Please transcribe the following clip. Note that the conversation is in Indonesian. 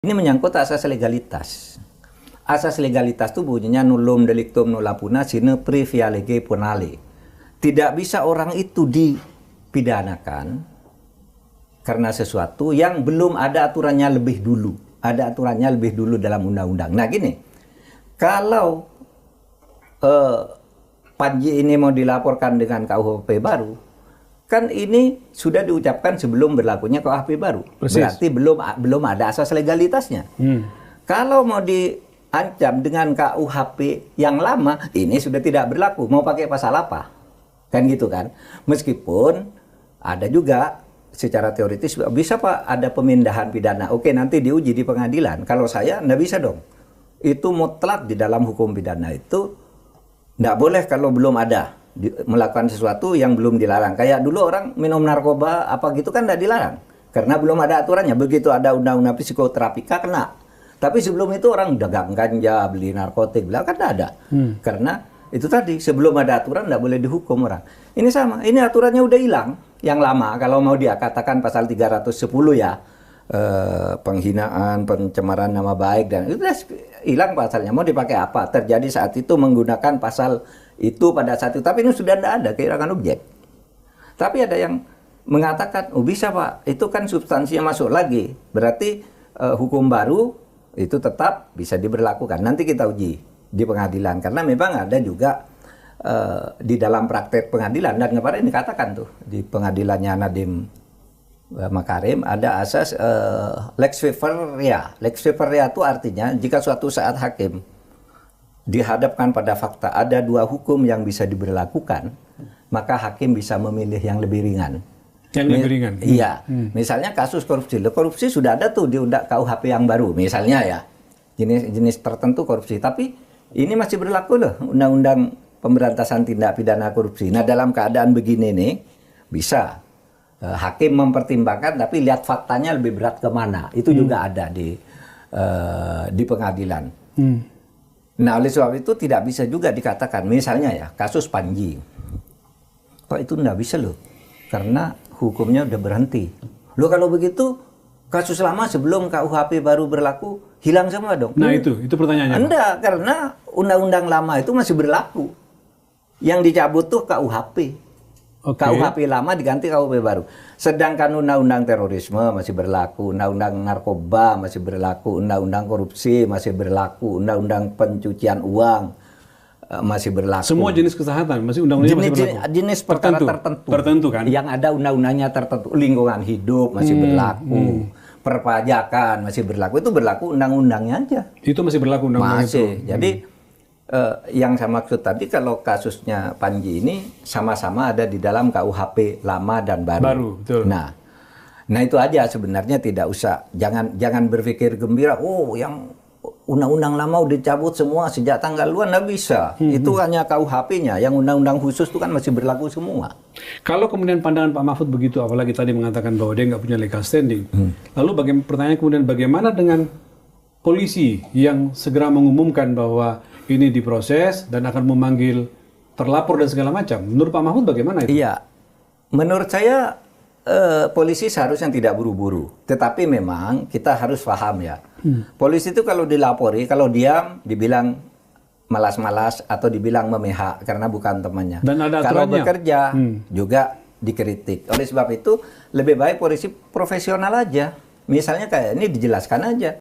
Ini menyangkut asas legalitas. Asas legalitas itu bunyinya nullum delictum nulla puna sine previa lege punale. Tidak bisa orang itu dipidanakan karena sesuatu yang belum ada aturannya lebih dulu. Ada aturannya lebih dulu dalam undang-undang. Nah gini, kalau Panji ini mau dilaporkan dengan KUHP baru, kan ini sudah diucapkan sebelum berlakunya KUHP baru. Persis. Berarti belum ada asas legalitasnya. Kalau mau diancam dengan KUHP yang lama, ini sudah tidak berlaku. Mau pakai pasal apa? Kan gitu kan. Meskipun ada juga secara teoritis bisa Pak ada pemindahan pidana. Oke, nanti diuji di pengadilan. Kalau saya nggak bisa dong. Itu mutlak di dalam hukum pidana itu nggak boleh kalau belum ada melakukan sesuatu yang belum dilarang. Kayak dulu orang minum narkoba apa gitu kan nggak dilarang karena belum ada aturannya. Begitu ada undang-undang psikoterapika kena. Tapi sebelum itu orang dagang ganja, beli narkotik, bilang kan nggak ada. Karena itu tadi sebelum ada aturan nggak boleh dihukum orang. Ini sama. Ini aturannya udah hilang. Yang lama kalau mau dia katakan pasal 310 ya. Penghinaan, pencemaran nama baik dan itu hilang pasalnya. Mau dipakai apa? Terjadi saat itu menggunakan pasal itu pada saat itu. Tapi ini sudah tidak ada kehilangan objek. Tapi ada yang mengatakan, oh bisa Pak, itu kan substansinya masuk lagi. Berarti hukum baru itu tetap bisa diberlakukan. Nanti kita uji di pengadilan karena memang ada juga di dalam praktek pengadilan dan kemarin dikatakan tuh di pengadilannya Nadiem Makarim ada asas lex viverea. Lex viverea itu artinya jika suatu saat hakim dihadapkan pada fakta ada dua hukum yang bisa diberlakukan, maka hakim bisa memilih yang lebih ringan. Yang lebih ringan? Iya. Misalnya kasus korupsi. Korupsi sudah ada tuh di KUHP yang baru. Misalnya ya, jenis tertentu korupsi. Tapi ini masih berlaku loh, Undang-Undang Pemberantasan Tindak Pidana Korupsi. Nah dalam keadaan begini nih, bisa hakim mempertimbangkan tapi lihat faktanya lebih berat kemana. Itu juga ada di pengadilan. Nah oleh sebab itu tidak bisa juga dikatakan misalnya ya kasus Panji kok itu nggak bisa loh karena hukumnya udah berhenti. Loh kalau begitu kasus lama sebelum KUHP baru berlaku hilang semua dong. Nah itu pertanyaannya. Enggak, karena undang-undang lama itu masih berlaku. Yang dicabut tuh KUHP. KUHP lama diganti KUHP baru. Sedangkan undang-undang terorisme masih berlaku, undang-undang narkoba masih berlaku, undang-undang korupsi masih berlaku, undang-undang pencucian uang masih berlaku. Semua jenis kejahatan masih undang-undangnya masih berlaku. Jenis perkara tertentu kan. Yang ada undang-undangnya tertentu, lingkungan hidup masih berlaku. Perpajakan masih berlaku, itu berlaku undang-undangnya aja. Itu masih berlaku undang-undang itu. Jadi yang saya maksud tadi kalau kasusnya Panji ini sama-sama ada di dalam KUHP lama dan baru. Betul. Nah itu aja sebenarnya tidak usah jangan berpikir gembira. Oh yang undang-undang lama udah dicabut semua sejak tanggal luar nggak bisa. Itu hanya KUHP-nya. Yang undang-undang khusus itu kan masih berlaku semua. Kalau kemudian pandangan Pak Mahfud begitu, apalagi tadi mengatakan bahwa dia nggak punya legal standing. Lalu pertanyaan kemudian bagaimana dengan polisi yang segera mengumumkan bahwa ini diproses dan akan memanggil terlapor dan segala macam. Menurut Pak Mahfud bagaimana itu? Iya, menurut saya polisi seharusnya tidak buru-buru. Tetapi memang kita harus paham ya. Polisi itu kalau dilapori, kalau diam dibilang malas-malas atau dibilang memihak karena bukan temannya. Dan ada kalau aturannya. bekerja juga dikritik. Oleh sebab itu lebih baik polisi profesional aja. Misalnya kayak ini dijelaskan aja.